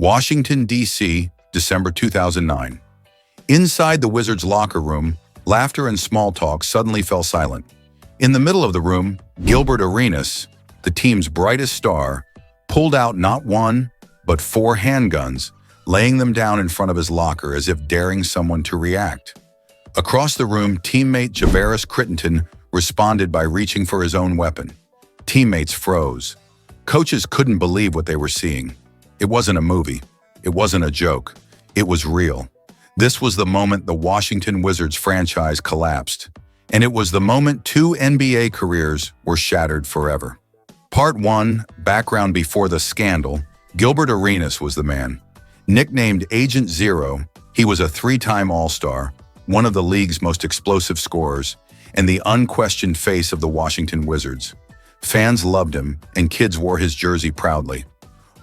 Washington, D.C., December 2009. Inside the Wizards' locker room, laughter and small talk suddenly fell silent. In the middle of the room, Gilbert Arenas, the team's brightest star, pulled out not one, but 4 handguns, laying them down in front of his locker as if daring someone to react. Across the room, teammate Javaris Crittenton responded by reaching for his own weapon. Teammates froze. Coaches couldn't believe what they were seeing. It wasn't a movie. It wasn't a joke. It was real. This was the moment the Washington Wizards franchise collapsed. And it was the moment 2 NBA careers were shattered forever. Part 1, background before the scandal. Gilbert Arenas was the man. Nicknamed Agent Zero, he was a 3-time All-Star, one of the league's most explosive scorers, and the unquestioned face of the Washington Wizards. Fans loved him, and kids wore his jersey proudly.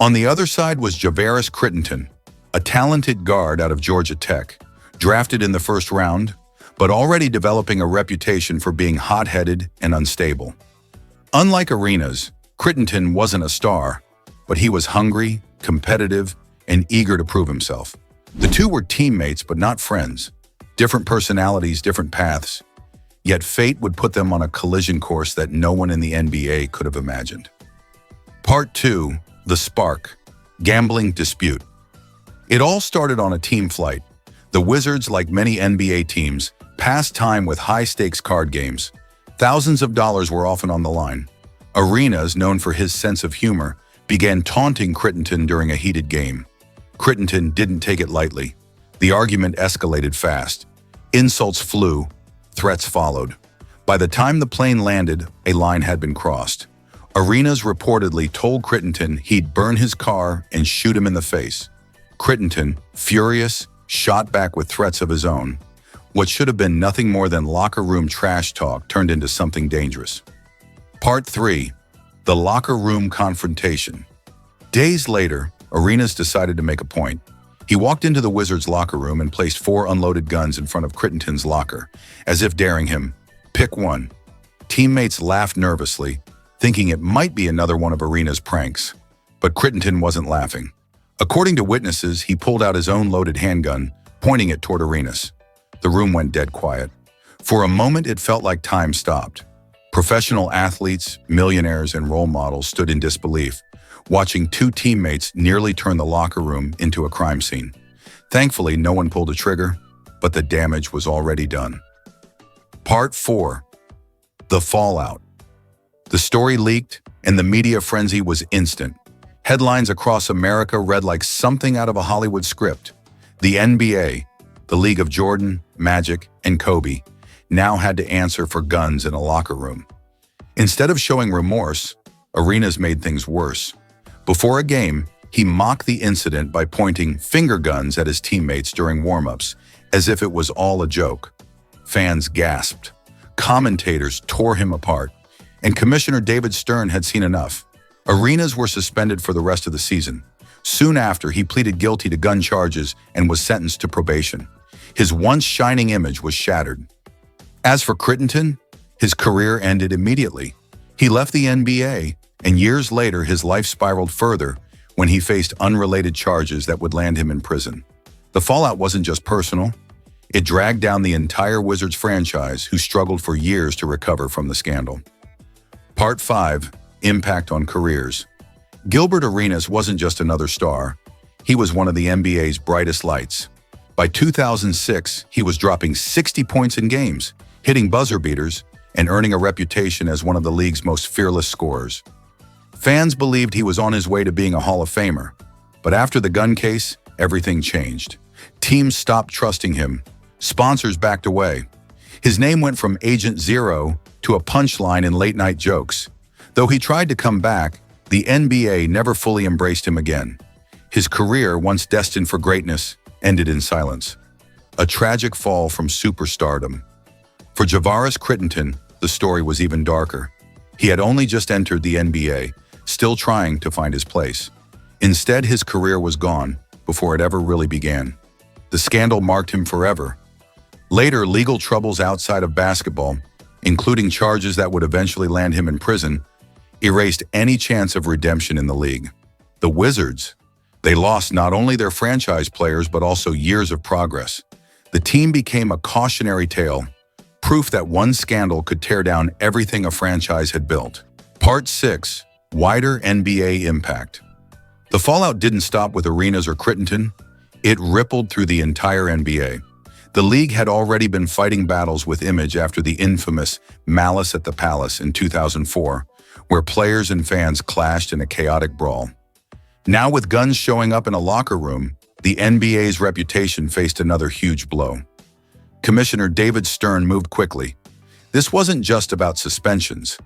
On the other side was Javaris Crittenton, a talented guard out of Georgia Tech, drafted in the first round, but already developing a reputation for being hot-headed and unstable. Unlike Arenas, Crittenton wasn't a star, but he was hungry, competitive, and eager to prove himself. The two were teammates but not friends. Different personalities, different paths. Yet fate would put them on a collision course that no one in the NBA could have imagined. Part 2, The Spark, Gambling Dispute. It all started on a team flight. The Wizards, like many NBA teams, passed time with high-stakes card games. Thousands of dollars were often on the line. Arenas, known for his sense of humor, began taunting Crittenton during a heated game. Crittenton didn't take it lightly. The argument escalated fast. Insults flew, threats followed. By the time the plane landed, a line had been crossed. Arenas reportedly told Crittenton he'd burn his car and shoot him in the face. Crittenton, furious, shot back with threats of his own. What should have been nothing more than locker room trash talk turned into something dangerous. Part 3, The Locker Room Confrontation. Days later, Arenas decided to make a point. He walked into the Wizards' locker room and placed 4 unloaded guns in front of Crittenton's locker, as if daring him, pick one. Teammates laughed nervously, thinking it might be another one of Arenas' pranks. But Crittenton wasn't laughing. According to witnesses, he pulled out his own loaded handgun, pointing it toward Arenas. The room went dead quiet. For a moment, it felt like time stopped. Professional athletes, millionaires, and role models stood in disbelief, watching 2 teammates nearly turn the locker room into a crime scene. Thankfully, no one pulled a trigger, but the damage was already done. Part 4, The Fallout. The story leaked, and the media frenzy was instant. Headlines across America read like something out of a Hollywood script. The NBA, the league of Jordan, Magic, and Kobe, now had to answer for guns in a locker room. Instead of showing remorse, Arenas made things worse. Before a game, he mocked the incident by pointing finger guns at his teammates during warm-ups, as if it was all a joke. Fans gasped. Commentators tore him apart, and Commissioner David Stern had seen enough. Arenas were suspended for the rest of the season. Soon after, he pleaded guilty to gun charges and was sentenced to probation. His once shining image was shattered. As for Crittenton, his career ended immediately. He left the NBA, and years later his life spiraled further when he faced unrelated charges that would land him in prison. The fallout wasn't just personal. It dragged down the entire Wizards franchise, who struggled for years to recover from the scandal. Part 5, Impact on Careers. Gilbert Arenas wasn't just another star. He was one of the NBA's brightest lights. By 2006, he was dropping 60 points in games, hitting buzzer beaters, and earning a reputation as one of the league's most fearless scorers. Fans believed he was on his way to being a Hall of Famer, but after the gun case, everything changed. Teams stopped trusting him. Sponsors backed away. His name went from Agent Zero to a punchline in late-night jokes. Though he tried to come back, the NBA never fully embraced him again. His career, once destined for greatness, ended in silence. A tragic fall from superstardom. For Javaris Crittenton, the story was even darker. He had only just entered the NBA, still trying to find his place. Instead, his career was gone before it ever really began. The scandal marked him forever. Later, legal troubles outside of basketball, including charges that would eventually land him in prison, erased any chance of redemption in the league. The Wizards, They lost not only their franchise players but also years of progress. The team became a cautionary tale, proof that one scandal could tear down everything a franchise had built. Part 6. Wider NBA Impact. The fallout didn't stop with arenas or Crittenton. It rippled through the entire NBA. The league had already been fighting battles with image after the infamous Malice at the Palace in 2004, where players and fans clashed in a chaotic brawl. Now, with guns showing up in a locker room, the NBA's reputation faced another huge blow. Commissioner David Stern moved quickly. This wasn't just about suspensions.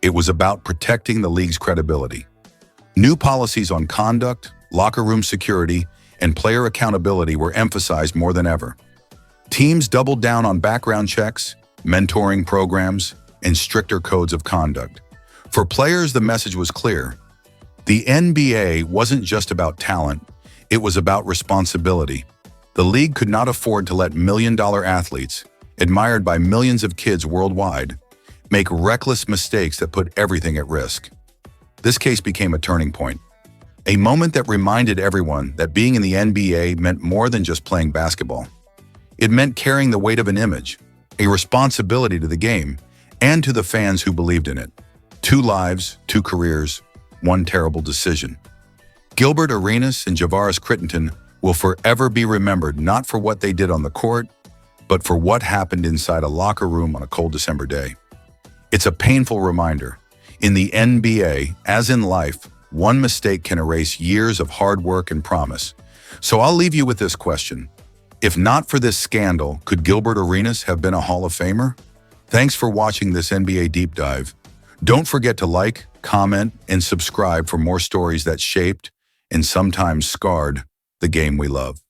It was about protecting the league's credibility. New policies on conduct, locker room security, and player accountability were emphasized more than ever. Teams doubled down on background checks, mentoring programs, and stricter codes of conduct. For players, the message was clear. The NBA wasn't just about talent, it was about responsibility. The league could not afford to let million-dollar athletes, admired by millions of kids worldwide, make reckless mistakes that put everything at risk. This case became a turning point, a moment that reminded everyone that being in the NBA meant more than just playing basketball. It meant carrying the weight of an image, a responsibility to the game, and to the fans who believed in it. 2 lives, 2 careers, 1 terrible decision. Gilbert Arenas and Javaris Crittenton will forever be remembered not for what they did on the court, but for what happened inside a locker room on a cold December day. It's a painful reminder. In the NBA, as in life, one mistake can erase years of hard work and promise. So I'll leave you with this question. If not for this scandal, could Gilbert Arenas have been a Hall of Famer? Thanks for watching this NBA Deep Dive. Don't forget to like, comment, and subscribe for more stories that shaped and sometimes scarred the game we love.